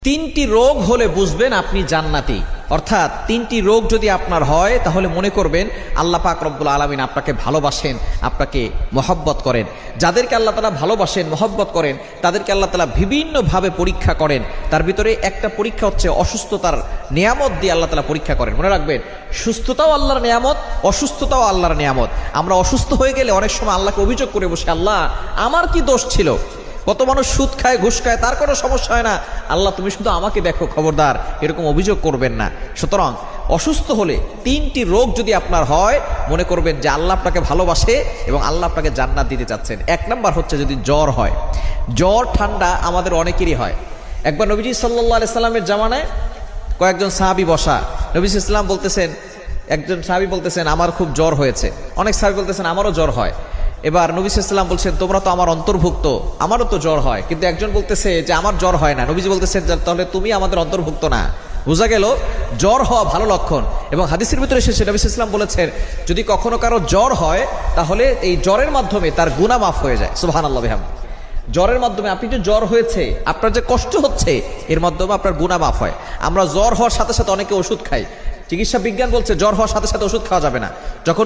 তিনটি রোগ হলে বুঝবেন আপনি জান্নাতি। অর্থাৎ তিনটি রোগ যদি আপনার হয় তাহলে মনে করবেন আল্লাহ পাক রব্বুল আলামিন আপনাকে ভালোবাসেন, আপনাকে মহব্বত করেন। যাদেরকে আল্লাহ তাআলা ভালোবাসেন, মহব্বত করেন, তাদেরকে আল্লাহ তাআলা বিভিন্নভাবে পরীক্ষা করেন। তার ভিতরে একটা পরীক্ষা হচ্ছে অসুস্থতার নিয়ামত দিয়ে আল্লাহ তাআলা পরীক্ষা করেন। মনে রাখবেন, সুস্থতাও আল্লাহর নিয়ামত, অসুস্থতাও আল্লাহর নিয়ামত। আমরা অসুস্থ হয়ে গেলে অনেক সময় আল্লাহকে অভিযোগ করে বসে, আল্লাহ আমার কি দোষ ছিল? কত মানুষ সুদ খায়, ঘুষ খায়, তার কোনো সমস্যা হয় না, আল্লাহ তুমি শুধু আমাকে দেখো, খবরদার এরকম অভিযোগ করবেন না। সুতরাং অসুস্থ হলে তিনটি রোগ যদি আপনার হয়, মনে করবেন যে আল্লাহ আপনাকে ভালোবাসে এবং আল্লাহ আপনাকে জান্নাত দিতে চাচ্ছেন। এক নাম্বার হচ্ছে যদি জ্বর হয়। জ্বর ঠান্ডা আমাদের অনেকেরই হয়। একবার নবীজি সাল্লাল্লাহু আলাইহি সাল্লামের জামানায় কয়েকজন সাহাবী বসা, নবীজি ইসলাম বলতেছেন, একজন সাহাবী বলতেছেন আমার খুব জ্বর হয়েছে, অনেক সাহাবী বলতেছেন আমারও জ্বর হয়। এবার নবী সাল্লাল্লাহু আলাইহি ওয়াসাল্লাম বলছেন তোমরা তো আমার অন্তর্ভুক্ত, আমারও তো জ্বর হয়। কিন্তু একজন বলতেছে যে আমার জ্বর হয় না। নবীজি বলতেছেন তাহলে তুমি আমাদের অন্তর্ভুক্ত না। বোঝা গেল জ্বর হওয়া ভালো লক্ষণ। এবং হাদিসের ভিতরে এসেছে নবী সাল্লাল্লাহু আলাইহি ওয়াসাল্লাম বলেছেন যদি কখনো কারো জ্বর হয় তাহলে এই জ্বরের মাধ্যমে তার গুনাহ মাফ হয়ে যায়। সুবহানাল্লাহ বিহামদি। জ্বরের মাধ্যমে আপনি যে জ্বর হয়েছে, আপনার যে কষ্ট হচ্ছে, এর মাধ্যমে আপনার গুনাহ মাফ হয়। আমরা জ্বর হওয়ার সাথে সাথে অনেকে ওষুধ খাই। চিকিৎসা বিজ্ঞান বলছে জ্বর হওয়ার সাথে সাথে ওষুধ খাওয়া যাবে না। যখন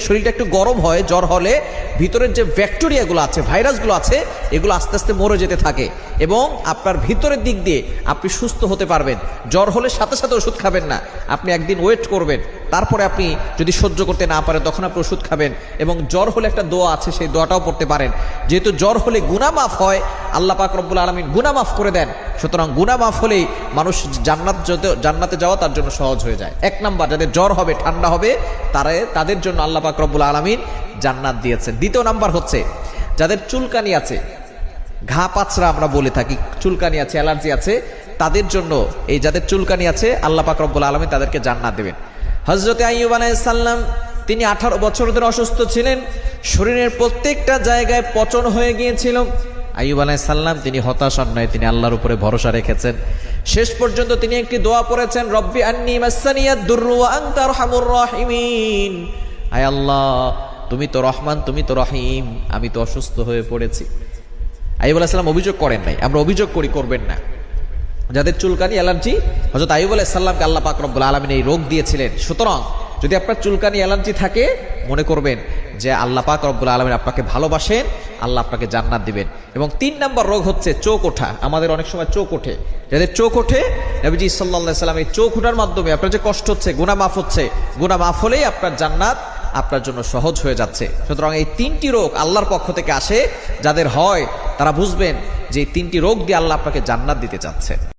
শরীরটা একটু গরম হয়, জ্বর হলে ভিতরের যে ব্যাকটেরিয়াগুলো আছে, ভাইরাসগুলো আছে, এগুলো আস্তে আস্তে মরে যেতে থাকে এবং আপনার ভিতরের দিক দিয়ে আপনি সুস্থ হতে পারবেন। জ্বর হলে সাথে সাথে ওষুধ খাবেন না, আপনি একদিন ওয়েট করবেন, তারপরে আপনি যদি সহ্য করতে না পারেন তখন আপনি ওষুধ খাবেন। এবং জ্বর হলে একটা দোয়া আছে, সেই দোয়াটাও পড়তে পারেন। যেহেতু জ্বর হলে গুনাহ মাফ হয়, আল্লাহ পাক রব্বুল আলামিন গুনাহ মাফ করে দেন। সুতরাং গুনাহ মাফ হলেই মানুষ জান্নাতে যাওয়া তার জন্য সহজ হয়ে যায়। এক নাম্বার, যাদের জ্বর হবে, ঠান্ডা হবে, তাদের জন্য আল্লাহ পাক রব্বুল আলামিন জান্নাত দিয়েছেন। দ্বিতীয় নাম্বার হচ্ছে যাদের চুলকানি আছে, ঘা পাচরা আমরা বলে থাকি, চুলকানি আছে, অ্যালার্জি আছে, তাদের জন্য এই যাদের চুলকানি আছে আল্লাহ পাক রব্বুল আলামিন তাদেরকে জান্নাত দেবেন। হযরতে আইয়ুব আলাইহিস সালাম তিনি 18 বছর ধরে অসুস্থ ছিলেন, শরীরের প্রত্যেকটা জায়গায় পচন হয়ে গিয়েছিল। আইয়ুব আলাইহিস সালাম তিনি হতাশ হন নাই, তিনি আল্লাহর উপরে ভরসা রেখেছেন। শেষ পর্যন্ত তিনি একটি দোয়া পড়েছেন, রব্বি আন্নী মাসানিয়াদ দুররু ওয়া আনতা আরহামুর রাহিমিন। আয় আল্লাহ, তুমি তো রহমান, তুমি তো রহিম, আমি তো অসুস্থ হয়ে পড়েছি। আইয়ুব আলাইহিস সালাম অভিযোগ করেন নাই। আমরা অভিযোগ করি, করবেন না। যাদের চুলকানি, অ্যালার্জি, হযরত আইয়ুব আলাইহিস সালামকে আল্লাহ পাক রব্বুল আলামিন এই রোগ দিয়েছিলেন। সুতরাং যদি আপনার চুলকানি, অ্যালার্জি থাকে, মনে করবেন যে আল্লাহ পাক রব্বুল আলামিন আপনাকে ভালোবাসেন, আল্লাহ আপনাকে জান্নাত দিবেন। এবং 3 নম্বর রোগ হচ্ছে চোখ ওঠা। আমাদের অনেক সময় চোখ ওঠে। যাদের চোখ ওঠে, নবীজি সাল্লাল্লাহু আলাইহি ওয়াসাল্লাম এই চোখ ওঠার মাধ্যমে আপনার যে কষ্ট হচ্ছে, গুনাহ মাফ হচ্ছে, গুনাহ মাফ হলেই আপনার জান্নাত আপনার জন্য সহজ হয়ে যাচ্ছে। সুতরাং এই 3টি রোগ আল্লাহর পক্ষ থেকে আসে। যাদের হয় তারা বুঝবেন যে এই 3টি রোগ দিয়ে আল্লাহ আপনাকে জান্নাত দিতে চাচ্ছে।